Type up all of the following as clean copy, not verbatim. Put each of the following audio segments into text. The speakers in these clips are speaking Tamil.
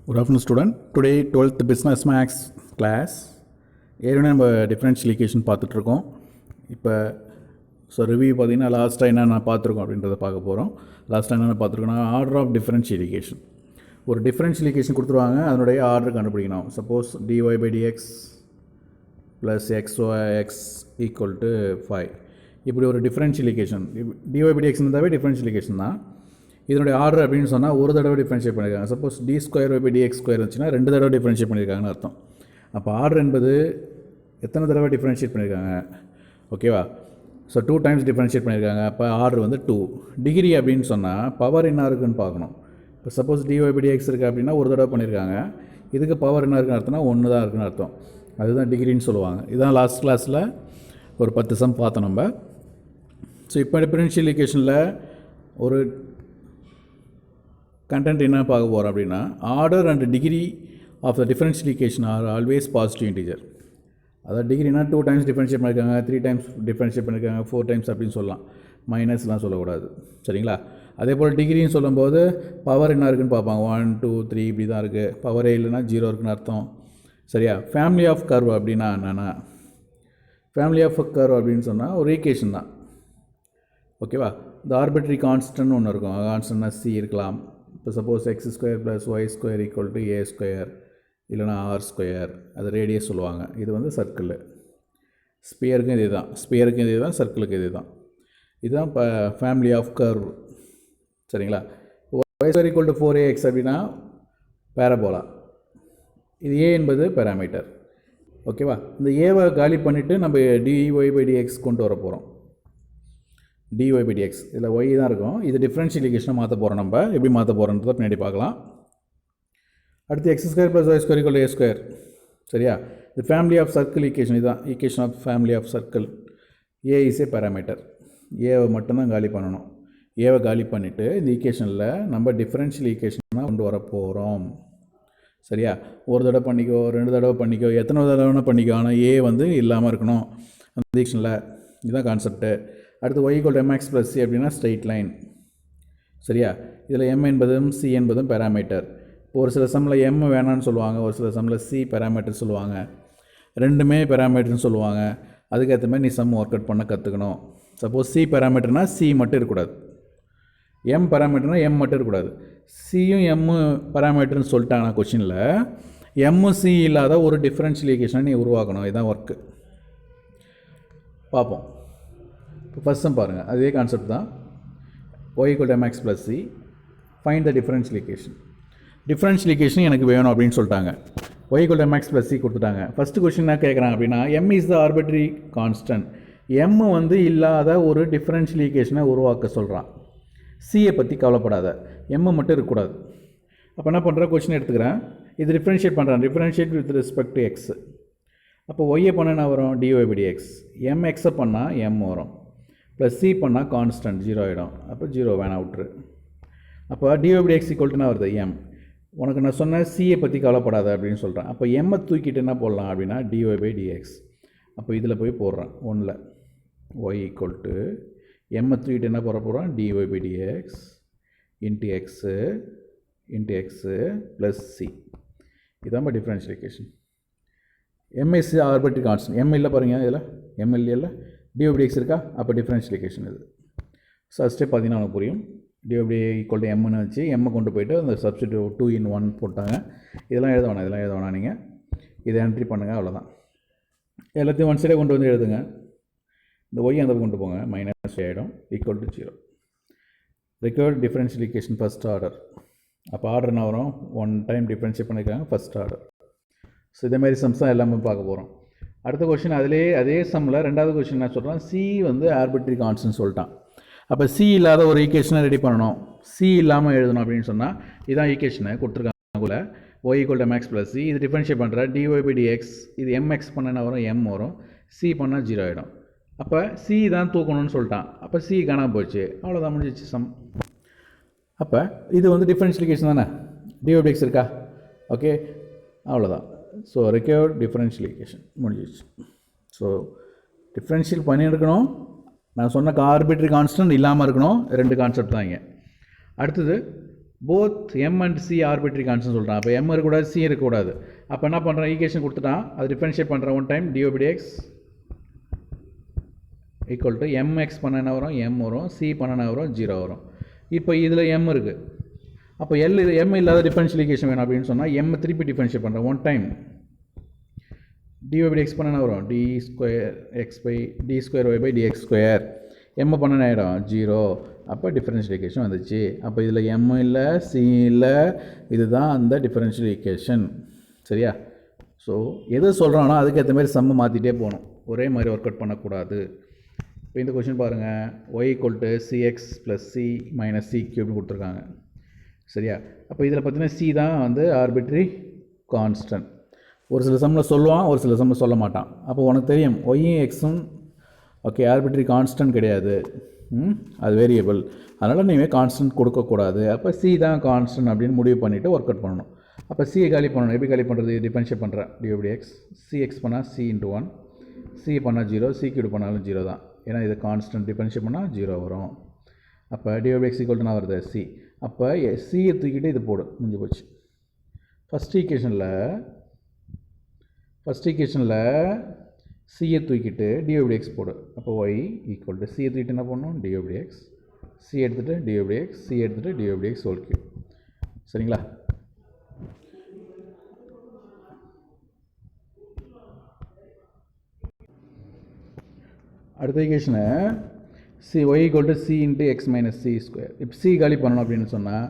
Good afternoon, student. Today, 12th Business Max class. ஏற்கனவே நம்ம டிஃப்ரென்ஷியல் ஈக்குவேஷன் பார்த்துட்ருக்கோம். இப்போ ரிவ்யூ பார்த்தீங்கன்னா லாஸ்ட்டாக என்னென்ன பார்த்துருக்கோம் அப்படின்றத பார்க்க போகிறோம். லாஸ்ட்டாக என்னென்ன பார்த்துருக்கோன்னா ஆர்டர் ஆஃப் டிஃப்ரென்ஷியல் ஈக்குவேஷன். ஒரு டிஃப்ரென்ஷியல் ஈக்குவேஷன் கொடுத்துருவாங்க, அதனுடைய ஆர்டர் கண்டுபிடிக்கணும். Suppose dy/dx plus xy(x) = 5. இப்படி ஒரு டிஃப்ரென்ஷியல் ஈக்குவேஷன் dy/dx இருந்தாவே டிஃப்ரென்ஷியல் ஈக்குவேஷன் தான். இதனுடைய ஆர்டர் அப்படின்னு சொன்னால் ஒரு தடவை டிஃப்ரென்ஷியேட் பண்ணியிருக்காங்க. சப்போஸ் d²/dx² இருந்துச்சுன்னா 2 தடவை டிஃப்ரென்ஷியேட் பண்ணியிருக்காங்கன்னு அர்த்தம். அப்போ ஆர்டர் என்பது எத்தனை தடவை டிஃப்ரென்ஷியேட் பண்ணியிருக்காங்க, ஓகேவா? ஸோ 2 டைம்ஸ் டிஃப்ரென்ஷியேட் பண்ணியிருக்காங்க. அப்போ ஆர்டர் வந்து 2. டிகிரி அப்படின்னு சொன்னால் பவர் என்ன இருக்குதுன்னு பார்க்கணும். இப்போ சப்போஸ் dy/dx இருக்குது அப்படின்னா ஒரு தடவை பண்ணியிருக்காங்க, இதுக்கு பவர் என்ன இருக்குன்னு அர்த்தம்னா 1 தான் இருக்குன்னு அர்த்தம். அதுதான் டிகிரின்னு சொல்லுவாங்க. இதுதான் லாஸ்ட் கிளாஸில் ஒரு 10 சம் பார்த்தோம் நம்ம. ஸோ இப்போ டிஃப்ரென்ஷியல் ஈக்குவேஷனில் ஒரு கண்டென்ட் என்ன பார்க்க போகிறோம் அப்படின்னா, order and degree of the differential equation are always positive integer. அதாவது டிகிரினா 2 டைம்ஸ் டிஃபரன்ஷியேட் பண்ணியிருக்காங்க, 3 டைம்ஸ் டிஃபரன்ஷியேட் பண்ணியிருக்காங்க, 4 டைம்ஸ் அப்படின்னு சொல்லலாம். மைனஸ்லாம் சொல்லக்கூடாது, சரிங்களா? அதே போல் டிகிரின்னு சொல்லும்போது பவர் என்ன இருக்குதுன்னு பார்ப்பாங்க. 1 2 3 இப்படி தான் இருக்குது. பவரே இல்லைன்னா 0 இருக்குன்னு அர்த்தம், சரியா? ஃபேமிலி ஆஃப் கர்வ் அப்படின்னா என்னென்னா, ஃபேமிலி ஆஃப் கர்வ் அப்படின்னு சொன்னால் ஒரு ஈக்குவேஷன் தான், ஓகேவா? இந்த ஆர்பிட்ரி கான்ஸ்டன்ட்னு ஒன்று இருக்கும். கான்ஸ்டன்ட்னா c இருக்கலாம். இப்போ சப்போஸ் x² + y² = a² இல்லைனா r², அது ரேடியஸ் சொல்லுவாங்க. இது வந்து சர்க்கிள். ஸ்பியருக்கும் இதே தான், ஸ்பியருக்கும் இதே தான், சர்க்கிளுக்கு இதே தான். இதுதான் இப்போ ஃபேமிலி ஆஃப் கர்வ், சரிங்களா? y² = 4ax அப்படின்னா பேரபோலா. இது a என்பது பேராமீட்டர், ஓகேவா? இந்த ஏவை காலி பண்ணிவிட்டு நம்ம dy/dx கொண்டு வர போகிறோம். dy/dx இதில் y தான் இருக்கும். இது டிஃப்ரென்ஷியல் ஈக்குவேஷனை மாற்ற போகிறோம். நம்ம எப்படி மாற்ற போகிறோன்றதை பின்னாடி பார்க்கலாம். அடுத்து x² + y² = a², சரியா? இது ஃபேமிலி ஆஃப் சர்க்கிள் ஈக்குவேஷன். இதுதான் equation of family of circle. a is a parameter. ஏவை மட்டும்தான் காலி பண்ணணும். ஏவை காலி பண்ணிவிட்டு இந்த ஈக்குவேஷனில் நம்ம டிஃப்ரென்ஷியல் ஈக்குவேஷனாக கொண்டு வர போகிறோம், சரியா? ஒரு தடவை பண்ணிக்கோ, 2 தடவை பண்ணிக்கோ, எத்தனை தடவைனா பண்ணிக்கோ, ஆனால் a வந்து இல்லாமல் இருக்கணும் அந்த ஈக்குவேஷனில். இதுதான் கான்செப்ட்டு. அடுத்து y = mx + c அப்படின்னா ஸ்ட்ரெயிட் லைன், சரியா? இதில் m என்பதும் c என்பதும் பேராமீட்டர். ஒரு சில சம்மில் m வேணான்னு சொல்லுவாங்க, ஒரு சில சம்மில் c பேராமீட்டர் சொல்லுவாங்க, ரெண்டுமே பேராமீட்டர்னு சொல்லுவாங்க. அதுக்கேற்ற மாதிரி நீ சம் ஒர்க் அவுட் பண்ண கற்றுக்கணும். சப்போஸ் c பேராமீட்டர்னால் c மட்டும் இருக்கக்கூடாது, m பேராமீட்டர்னால் m மட்டும் இருக்கக்கூடாது. சியும் m பேராமீட்டர்னு சொல்லிட்டாங்கன்னா கொஷினில் m c இல்லாத ஒரு டிஃப்ரென்ஷியல் ஈக்குவேஷனை நீ உருவாக்கணும். இதுதான் ஒர்க்கு. பார்ப்போம். இப்போ ஃபஸ்ட் சம் பாருங்கள், அதே கான்செப்ட் தான். y = mx + c, find the differential equation. Differential equation எனக்கு வேணும் அப்படின்னு சொல்லிட்டாங்க. y = mx + c கொடுத்துட்டாங்க. ஃபஸ்ட்டு கொஷின் என்ன கேட்குறாங்க அப்படின்னா, m is the ஆர்பிட்ரி constant. m வந்து இல்லாத ஒரு டிஃப்ரென்ஷியல் ஈக்குவேஷனை உருவாக்க சொல்கிறான். சியை பற்றி கவலைப்படாத, m மட்டும் இருக்கக்கூடாது. அப்போ என்ன பண்ணுறேன், கொஷின் எடுத்துக்கிறேன், இது டிஃப்ரென்ஷியேட் பண்ணுறேன். Differentiate with respect to x. அப்போ y பண்ண என்ன வரும், dy/dx. mx பண்ணால் m வரும், ப்ளஸ் c பண்ணால் கான்ஸ்டன்ட் 0 ஆகிடும். அப்போ 0 வேணாம், விட்டுரு. அப்போ dy/dx = என்ன வருது, m. உனக்கு நான் சொன்னேன் சியை பற்றி கவலைப்படாத அப்படின்னு சொல்கிறேன். அப்போ m தூக்கிட்டு என்ன போடலாம் அப்படின்னா dy/dx. அப்போ இதில் போய் போடுறேன் 1ல் y = m தூக்கிட்டு என்ன போட போகிறோம், dy/dx x ப்ளஸ் c. இதான் differential equation. m is ஆர்பிட்ரி constant. m இல்லை பாருங்கள், இதில் m இல்லை, dy/dx இருக்கா? அப்போ டிஃப்ரென்ஷியல் ஈக்குவேஷன் இது. ஃபஸ்ட்டே பார்த்தீங்கன்னா உனக்கு புரியும். dy/dx = mன்னு வச்சு m கொண்டு போயிட்டு அந்த சப்ஸ்டிட்யூட் 2 in 1 போட்டாங்க. இதெல்லாம் எழுத வேணாம், நீங்கள் இதை என்ட்ரி பண்ணுங்கள், அவ்வளோதான். எல்லாத்தையும் ஒன் சைடே கொண்டு வந்து எழுதுங்க. இந்த y அந்த கொண்டு போங்க, -5 ஆகிடும், = 0. Required differential equation first order. அப்போ ஆர்டர் என்ன வரும், 1 டைம் டிஃப்ரென்ஷியேட் பண்ணியிருக்காங்க, ஃபஸ்ட் ஆர்டர். ஸோ இதேமாதிரி சம்ஸ் தான் எல்லாமே பார்க்க போகிறோம். அடுத்த கொஷின் அதே சம்மில் ரெண்டாவது கொஷின் என்ன சொல்கிறான், சி வந்து ஆர்பிட்ரி கான்ஸ்டன்ட் சொல்லிட்டான். அப்போ சி இல்லாத ஒரு ஈக்குவேஷனை ரெடி பண்ணணும். சி இல்லாமல் எழுதணும் அப்படின்னு சொன்னால் இதான் ஈக்குவேஷனை கொடுத்துருக்காங்க போல். y = mx + c, இது டிஃப்ரென்ஷியேட் பண்ணுற dy/dx. இது mx பண்ண என்ன வரும், m வரும், c பண்ணால் 0 ஆகிடும். அப்போ சி தான் தூக்கணும்னு சொல்லிட்டான். அப்போ சி காணாமல் போயிடுச்சு, அவ்வளோதான், முடிஞ்சிச்சு சம். அப்போ இது வந்து டிஃப்ரென்ஷியல் ஈக்குவேஷன் தானே, dy/dx இருக்கா? ஓகே, அவ்வளோதான். ஸோ ரெக்வயர்ட் டிஃப்ரென்ஷியல் ஈக்குவேஷன் முடிஞ்சிச்சு. ஸோ டிஃப்ரென்ஷியல் பண்ணியிருக்கணும், நான் சொன்ன ஆர்பிட்ரி கான்ஸ்டன்ட் இல்லாமல் இருக்கணும். 2 கான்செப்ட் தான் இங்கே. அடுத்தது both M and C ஆர்பிட்ரி constant சொல்கிறான். அப்போ எம் இருக்கக்கூடாது, சி இருக்கக்கூடாது. அப்போ என்ன பண்ணுறான், ஈக்குவேஷன் கொடுத்துட்டான், அது டிஃபரன்ஷியேட் பண்ணுறான். One time d by dx equal to m x பண்ண என்ன வரும், எம் வரும், சி பண்ண என்ன வரும், 0 வரும். இப்போ இதில் எம் இருக்குது. அப்போ எம் இல்லாத டிஃபரன்ஷியல் ஈக்குவேஷன் வேணும் அப்படின்னு சொன்னால் எம் திருப்பி டிஃபரன்ஷியேட் பண்ணுறேன். ஒன் டைம் டிஓபிடிஎக்ஸ் பண்ண என்ன வரும், d square x by d square y by dx square. M பண்ண ஆகிடும் 0. அப்போ டிஃபரன்ஷியல் ஈக்குவேஷன் வந்துச்சு. அப்போ இதில் எம் இல்லை, சி இல்லை, இதுதான் அந்த டிஃபரன்ஷியல் ஈக்குவேஷன். சரியா? ஸோ எது சொல்கிறானோ அதுக்கேற்ற மாதிரி சம்மை மாற்றிட்டே போகணும், ஒரே மாதிரி ஒர்க் அவுட் பண்ணக்கூடாது. இப்போ இந்த கொஷின் பாருங்கள், y equal to c x plus c minus c கியூப்னு கொடுத்துருக்காங்க. சரியா? அப்போ இதில் பார்த்தீங்கன்னா சி தான் வந்து ஆர்பிட்ரி கான்ஸ்டன்ட். ஒரு சில சம்மில் சொல்லுவான், ஒரு சில சம்மில் சொல்ல மாட்டான். அப்போ உனக்கு தெரியும் ஒய்யும் எக்ஸும் ஓகே ஆர்பிட்ரி கான்ஸ்டன்ட் கிடையாது, அது வேரியபிள். அதனால் நீங்கள் கான்ஸ்டன்ட் கொடுக்கக்கூடாது. அப்போ சி தான் கான்ஸ்டன்ட் அப்படின்னு முடிவு பண்ணிவிட்டு ஒர்க் அவுட் பண்ணணும். அப்போ சியை காலி பண்ணணும். எப்படி காலி பண்ணுறது, டிஃபரன்ஷியேட் பண்ணுறேன். டிஓபிடிஎக்ஸ் சிஎக்ஸ் பண்ணால் சி இன்ட்டு 1, சி பண்ணால் 0, சி கியூப் பண்ணாலும் 0 தான். ஏன்னா இது கான்ஸ்டன்ட், டிஃபரன்ஷியேட் பண்ணால் 0 வரும். அப்போ டிஓபிடிஎக்ஸ் ஈக்குவல் டு நான் வருது சி. அப்போ சியை தூக்கிட்டு இது போடு, முடிஞ்சு போச்சு. ஃபஸ்ட் ஈக்குவேஷனில் சியை தூக்கிட்டு டிஓபிடிஎக்ஸ் போடு. அப்போ ஒய் ஈக்குவல் டு சியை தூக்கிட்டு என்ன பண்ணணும், டிஓபிடிஎக்ஸ், சி எடுத்துகிட்டு டிஓபிடிஎக்ஸ், சி எடுத்துகிட்டு டிஓபிடிஎக்ஸ் ஹோல் கியூப். சரிங்களா? அடுத்த ஈக்குவேஷனை c y equal to c into x minus c square. இப்போ சி காலி பண்ணணும் அப்படின்னு சொன்னால்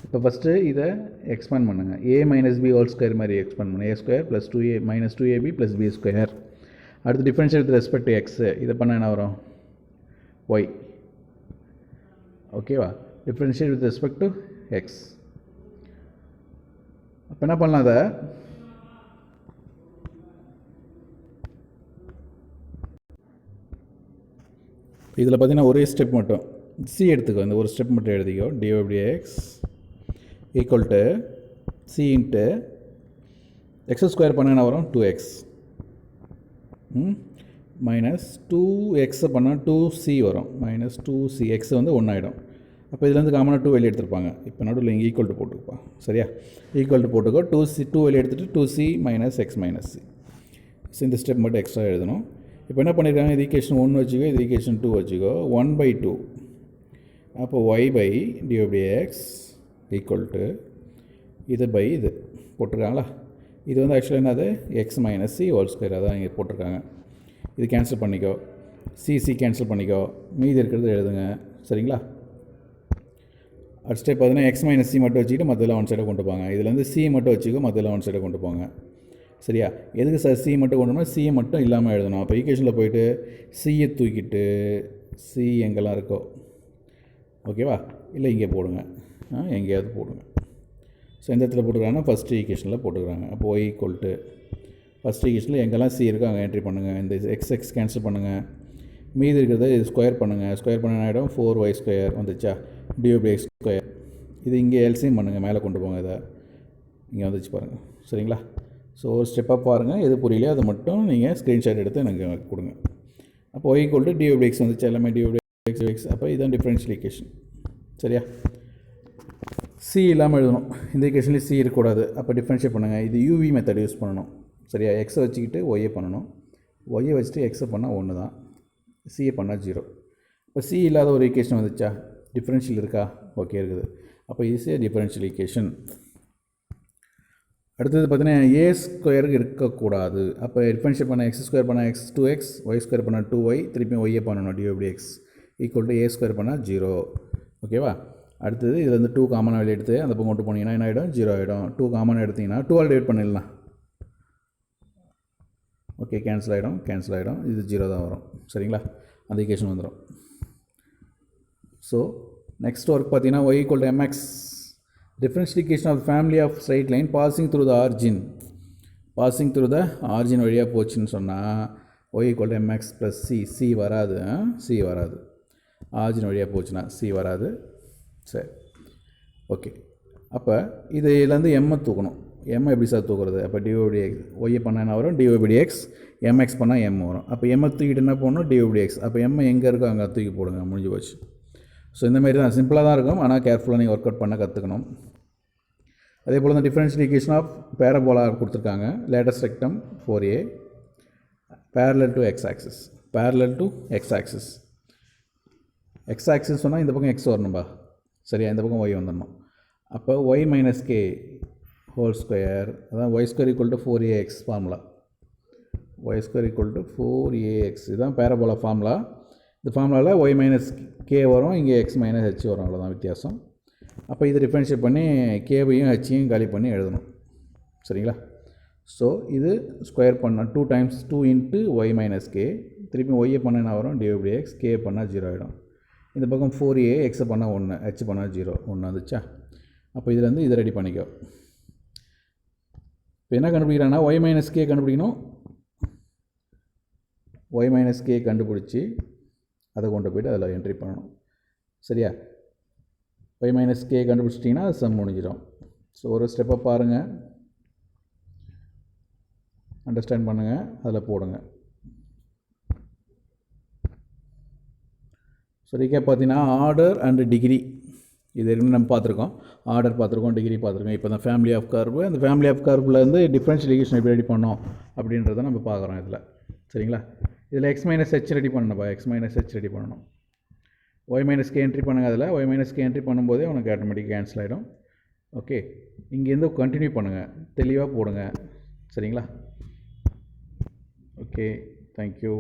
இப்போ ஃபஸ்ட்டு இதை எக்ஸ்பேண்ட் பண்ணுங்கள். A minus b whole square மாதிரி எக்ஸ்பேண்ட் பண்ணுங்கள். A square plus 2a minus 2ab plus b square. அடுத்து differentiate with respect to x, இதை பண்ணால் என்ன வரும், ஒய். ஓகேவா? Differentiate with respect to x. அப்போ என்ன பண்ணலாம், அதை இதில் பார்த்தீங்கன்னா ஒரே ஸ்டெப் மட்டும் சி எடுத்துக்கோ, இந்த ஒரு ஸ்டெப் மட்டும் எழுதிக்கோ. D by dx equal to c into x square பண்ண என்ன வரும், 2x மைனஸ் 2x பண்ணால் 2c வரும், மைனஸ் 2c. எக்ஸ் வந்து 1 ஆகிடும். அப்போ இதுலேருந்து காமனாக 2 வெளியே எடுத்துருப்பாங்க. இப்போ நடுவில் இங்கே ஈக்குவல் டு போட்டுப்பா. சரியா? ஈக்குவல் டு போட்டுக்கோ. 2 வெளியே எடுத்துகிட்டு 2c minus X minus C. So இந்த ஸ்டெப் மட்டும் எக்ஸ்ட்ரா எழுதணும். இப்போ என்ன பண்ணியிருக்காங்க, இது ஈக்குவேஷன் 1 வச்சுக்கோ, இது ஈக்குவேஷன் 2 வச்சுக்கோ. 1/2. அப்போ ஒய் பை டிஓபிடிஎக்ஸ் ஈக்குவல் டு இது பை இது போட்டிருக்காங்களா. இது வந்து ஆக்சுவலாக என்னது, X minus C whole square, அதான் இங்கே போட்டிருக்காங்க. இது கேன்சல் பண்ணிக்கோ, சி கேன்சல் பண்ணிக்கோ, மீதி இருக்கிறது எழுதுங்க. சரிங்களா? அடுத்த ஸ்டெப் பார்த்தீங்கன்னா எக்ஸ் மைனஸ் சி மட்டும் வச்சுக்கிட்டு மற்றெல்லாம் ஒன் சைடாக கொண்டு போங்க. இதுலேருந்து சி மட்டும் வச்சுக்கோ, மற்றெல்லாம் ஒன் சைடாக கொண்டு போங்க. சரியா? எதுக்கு சார் சி மட்டும் கொண்டு போனால், சியை மட்டும் இல்லாமல் எழுதணும். அப்போ ஈக்குவேஷனில் போய்ட்டு சியை தூக்கிட்டு சி எங்கெல்லாம் இருக்கோ, ஓகேவா, இல்லை இங்கே போடுங்க, எங்கேயாவது போடுங்க. ஸோ எந்த இடத்துல போட்டுக்கிறாங்கன்னா ஃபஸ்ட் ஈக்குவேஷனில் போட்டுக்கிறாங்க. அப்போ ஒய் ஈக்குவல் டு ஃபஸ்ட் ஈக்குவேஷனில் எங்கெல்லாம் சி இருக்கோ அங்கே என்ட்ரி பண்ணுங்கள். இந்த எக்ஸ் கேன்சல் பண்ணுங்கள், மீதி இருக்கிறத இது ஸ்கொயர் பண்ணுங்கள். ஸ்கொயர் பண்ண ஆகிடும் 4y ஸ்கொயர் வந்துச்சா, டிஓபிஎக்ஸ் ஸ்கொயர். இது இங்கே எல்சிஎம் பண்ணுங்கள், மேலே கொண்டு போங்க. இதை இங்கே வந்துச்சு பாருங்கள். சரிங்களா? ஸோ ஒரு ஸ்டெப்பாக பாருங்கள், எது புரியலையோ அதை மட்டும் நீங்கள் ஸ்க்ரீன்ஷாட் எடுத்து எனக்கு கொடுங்க. அப்போ ஒய் ஈக்குவல் டு டிஓபிஎக்ஸ் வந்துச்சு, எல்லாமே டிஓபிஎக்ஸ். அப்போ இதுதான் டிஃபரன்ஷியல் ஈக்குவேஷன். சரியா? சி இல்லாமல் எழுதணும். இந்த ஈக்குவேஷன்லேயும் சி இருக்கக்கூடாது. அப்போ டிஃபரன்ஷியேட் பண்ணுங்கள். இது யூவி மெத்தட் யூஸ் பண்ணணும். சரியா? எக்ஸை வச்சுக்கிட்டு ஒய்யை பண்ணணும், ஒய்யை வச்சுட்டு எக்ஸை பண்ணால் 1 தான், சியை பண்ணால் 0. இப்போ சி இல்லாத ஒரு ஈக்குவேஷன் வந்துச்சா, டிஃபரன்ஷியல் இருக்கா, ஓகே இருக்குது. அப்போ ஈஸியாக டிஃபரன்ஷியல் ஈக்குவேஷன். அடுத்தது பார்த்தீங்கன்னா ஏ ஸ்கொயருக்கு இருக்கக்கூடாது. அப்போ டிஃபரன்ஷியேட் பண்ணால் எக்ஸ் ஸ்கொயர் பண்ணால் எக்ஸ் 2x, ஒய் ஸ்கொயர் பண்ணால் 2y, திருப்பி ஒய்யை பண்ணணும். டிஓபிஎக்ஸ் ஈக்குவல் டு ஏ ஸ்கொயர் பண்ணால் 0. ஓகேவா? அடுத்தது இதுலேருந்து 2 காமனாக வெளியே எடுத்து அந்த பக்கம் கொண்டு போனீங்கன்னா என்ன ஆகிடும், 0 ஆகிடும். 2 காமனாக எடுத்திங்கன்னா 2 டிவைட் பண்ணிடலாம். ஓகே, கேன்சல் ஆகிடும். இது 0 தான் வரும். சரிங்களா? அந்த ஈக்குவேஷன் வந்துடும். ஸோ நெக்ஸ்ட் ஒர்க் பார்த்தீங்கன்னா y equal to mx differential equation of the family of straight line passing through the origin. வழியாக போச்சுன்னு சொன்னால் y equal to mx plus C வராது. ஆர்ஜின் வழியாக போச்சுன்னா சி வராது. சரி, ஓகே. அப்போ இதுலேருந்து எம்மை தூக்கணும். எம்மை எப்படி சார் தூக்குறது? அப்போ டிஓபிடிஎக்ஸ் ஒய்யை பண்ணால் என்ன வரும், டிஓபிடிஎக்ஸ். எம்எக்ஸ் பண்ணால் எம் வரும். அப்போ எம்மை தூக்கிட்டு என்ன போடணும், டிஓபிடிஎக்ஸ். அப்போ எம்மை எங்கே இருக்கோ அங்கே தூக்கி போடுங்க, முடிஞ்சு போச்சு. ஸோ இந்த மாதிரி தான் சிம்பிளாக தான் இருக்கும், ஆனால் கேர்ஃபுல்லாக நீங்கள் ஒர்க் அவுட் பண்ண கற்றுக்கணும். அதே போல் தான் டிஃபரன்ஷியல் ஈக்குவேஷன் ஆஃப் பேரபோலா கொடுத்துருக்காங்க. Latest rectum 4a parallel to x axis, parallel to x axis. x axis சொன்னால் இந்த பக்கம் x வரணும்பா, சரியா, இந்த பக்கம் y வந்துடணும். அப்போ y minus k whole square, அதான் y square equal to 4ax formula. y square equal to 4ax இதுதான் பேரபோலா ஃபார்முலா. இந்த ஃபார்முலாவில் y மைனஸ் k வரும், இங்கே x மைனஸ் h வரும், அவ்வளோதான் வித்தியாசம். அப்போ இதை டிஃபரன்ஷியேட் பண்ணி கேவையும் ஹெச்சையும் காலி பண்ணி எழுதணும், சரிங்களா. ஸோ இது ஸ்கொயர் பண்ணால் 2 times 2 into y minus k, திருப்பி ஒய்யை பண்ண என்ன வரும், டிவைட் பை எக்ஸ், கே பண்ணால் 0 ஆகிடும். இந்த பக்கம் 4a, எக்ஸை பண்ணால் 1, ஹெச் பண்ணால் 0, 1 வந்துச்சா. அப்போ இதுலேருந்து இதை ரெடி பண்ணிக்கோ. இப்போ என்ன கண்டுபிடிக்கிறாங்கன்னா y minus k கண்டுபிடிக்கணும். y minus k கண்டுபிடிச்சி அதை கொண்டு போய்ட்டு அதில் என்ட்ரி பண்ணணும், சரியா. y minus k கண்டுபிடிச்சிட்டிங்கன்னா அது சம் முடிஞ்சிடும். ஸோ ஒரு ஸ்டெப்பை பாருங்கள், அண்டர்ஸ்டாண்ட் பண்ணுங்கள், அதில் போடுங்க. ஸோ ரீகேப் பார்த்தீங்கன்னா ஆர்டர் அண்டு டிகிரி இது ரெண்டு நம்ம பார்த்துருக்கோம். ஆர்டர் பார்த்துருக்கோம், டிகிரி பார்த்துருக்கோம். இப்போ தான் ஃபேமிலி ஆஃப் கர்வு, அந்த ஃபேமிலி ஆஃப் கர்வ்லேருந்து டிஃபரன்ஷியல் ஈக்குவேஷன் எப்படி ரெடி பண்ணோம் அப்படின்றத நம்ம பார்க்குறோம் இதில், சரிங்களா. இதில் x minus h ரெடி பண்ணணும்ப்பா, x minus h ரெடி பண்ணணும். y minus k என்ட்ரி பண்ணுங்கள். அதில் y minus k என்ட்ரி பண்ணும்போதே உனக்கு ஆட்டோமேட்டிக் கேன்சல் ஆகிடும். ஓகே, இங்கேருந்து கண்டினியூ பண்ணுங்கள், தெளிவாக போடுங்க, சரிங்களா. Okay, thank you.